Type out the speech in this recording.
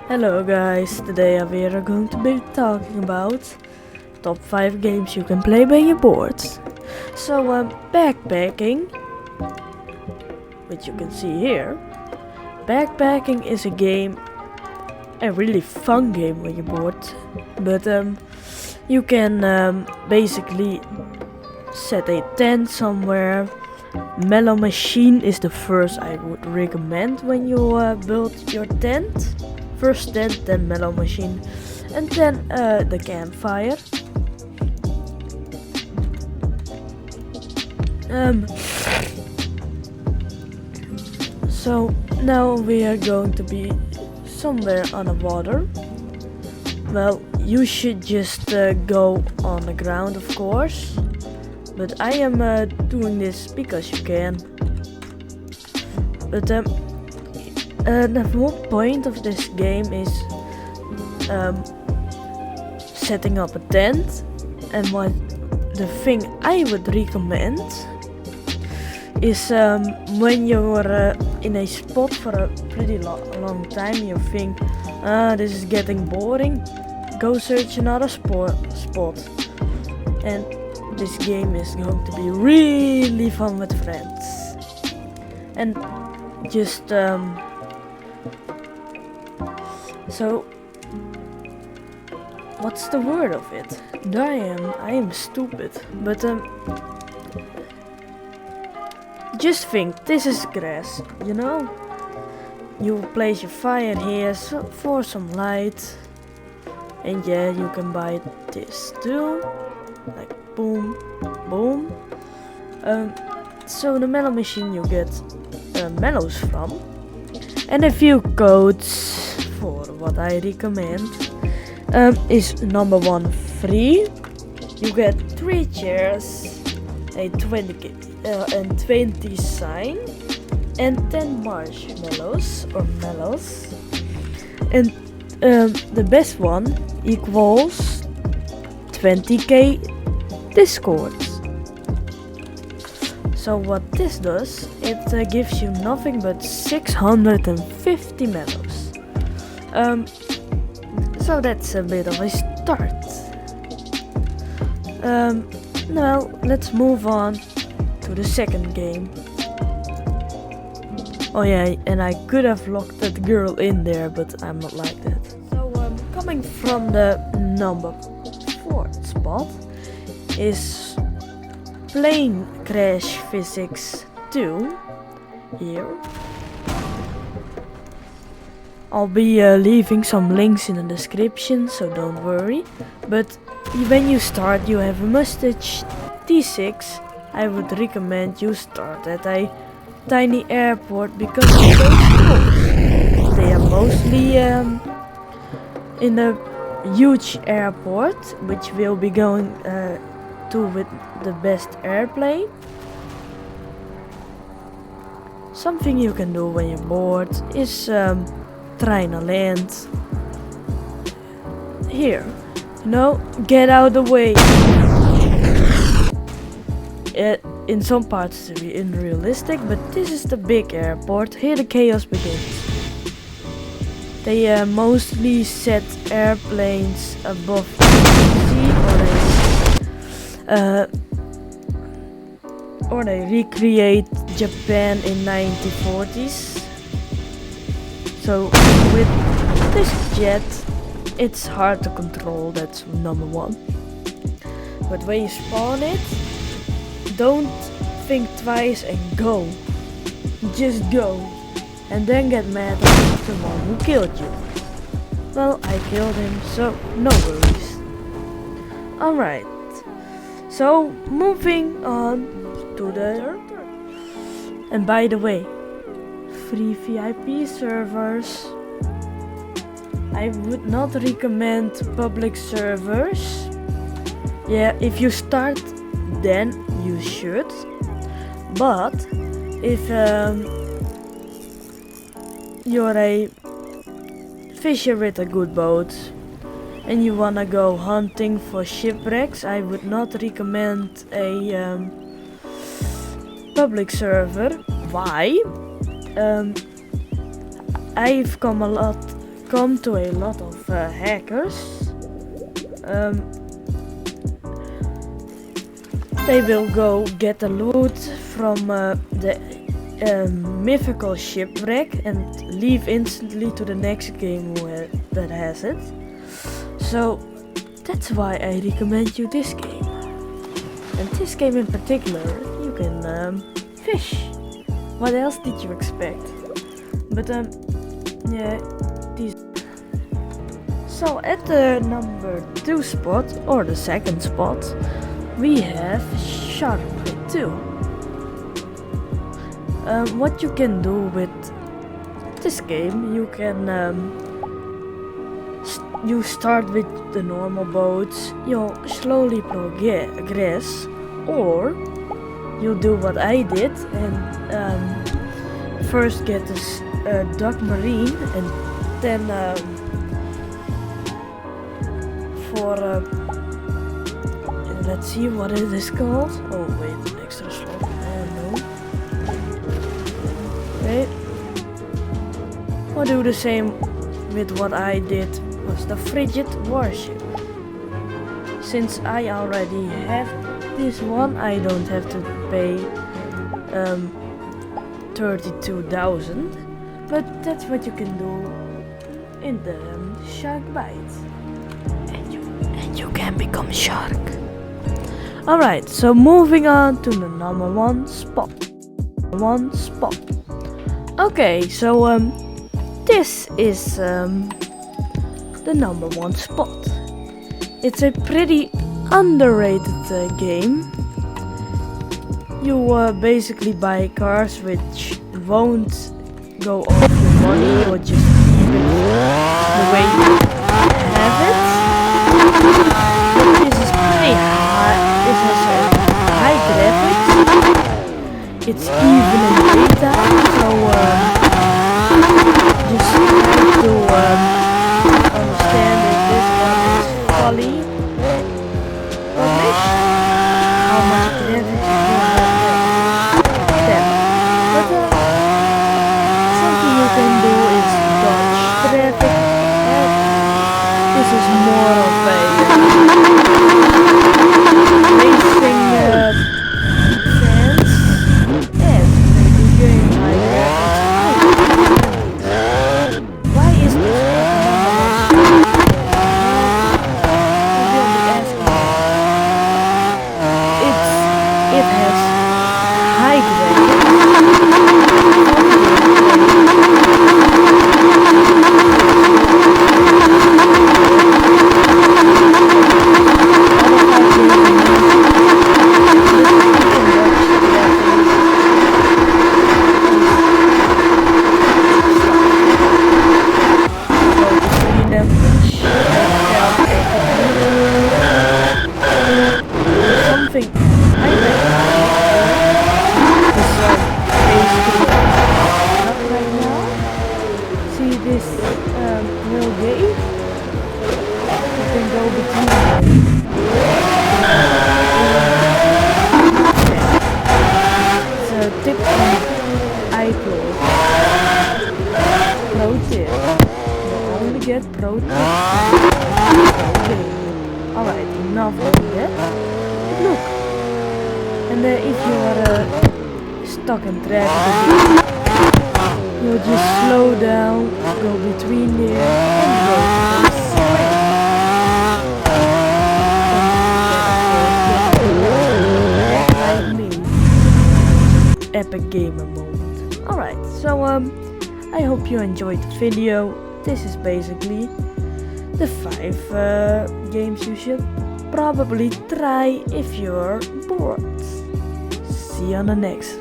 Hello guys, today we are going to be talking about top 5 games you can play when you're bored. So backpacking, which you can see here. Backpacking is a game, a really fun game when you're bored, but you can basically set a tent somewhere. Mellow Machine is the first I would recommend when you build your tent. First tent, then Mellow Machine, and then the campfire. So now we are going to be somewhere on the water. Well, you should just go on the ground, of course, but I am doing this because you can. But the whole point of this game is setting up a tent, and what the thing I would recommend is when you're in a spot for a pretty long time, you think, this is getting boring, go search another spot. And this game is going to be really fun with friends. And just so what's the word of it? I am stupid, but just think, this is grass, you know? You place your fire here for some light, and yeah, you can buy this too, like boom, boom. So the mellow machine you get mellows from, and a few codes for what I recommend is number 1 free. You get 3 chairs, a 20 sign, and 10 marshmallows or mellows, and the best one equals 20k discords. So what this does, it gives you nothing but 650 mellows. So that's a bit of a start. Now let's move on to the second game. Oh yeah, and I could have locked that girl in there, but I'm not like that. So coming from the number 4 spot is Plane Crash Physics 2 here. I'll be leaving some links in the description, so don't worry. But when you start, you have a Mustache T6. I would recommend you start at a tiny airport because of those tools. They are mostly in a huge airport, which we'll be going to with the best airplane. Something you can do when you're bored is trying to land here. No, get out of the way. In some parts it's unrealistic, but this is the big airport. Here the chaos begins. They mostly set airplanes above the sea, or they recreate Japan in 1940s. So with this jet, it's hard to control, that's number 1. But when you spawn it, don't think twice and go. Just go. And then get mad at the one who killed you. Well, I killed him, so no worries. Alright. So moving on to the... And by the way, free VIP servers. I would not recommend public servers. Yeah, if you start, then you should. But if you're a fisher with a good boat and you wanna go hunting for shipwrecks, I would not recommend a public server. Why? I've come a lot come to a lot of hackers. They will go get the loot from the mythical shipwreck and leave instantly to the next game that has it. So that's why I recommend you this game. And this game in particular, you can fish. What else did you expect? But yeah, these. So at the number 2 spot, or the second spot, we have Shark Play 2. What you can do with this game, you can you start with the normal boats, you'll slowly progress, or you'll do what I did and first get this duck marine, and then for let's see what it is called. Oh wait, an extra slot. No. Okay. I'll do the same with what I did was the frigid warship. Since I already have this one, I don't have to pay 32,000. But that's what you can do in the shark bite. And you can become shark. Alright, so moving on to the number 1 spot. Okay, so this is the number 1 spot. It's a pretty underrated game. You basically buy cars which won't go off your money, or just keep it the way you have it. This is pretty high. This has high graphics. It's even in daytime, so just try to understand that this one is fully published. How much graphics you have there. But something you can do is dodge traffic. This is more of a racing defense. Yes, maybe game like why is this it has high graphics. Something I like right now. See this little gate? You can go between them. It's a tip from iCloud. Pro tip. You only get pro tip. Okay. Alright, enough of that. Look, and if you are stuck in traffic, you'll just slow down, go between there, and go to the side. Like me. Epic gamer moment. Alright, so I hope you enjoyed the video. This is basically the 5 games you should probably try if you're bored. See you on the next.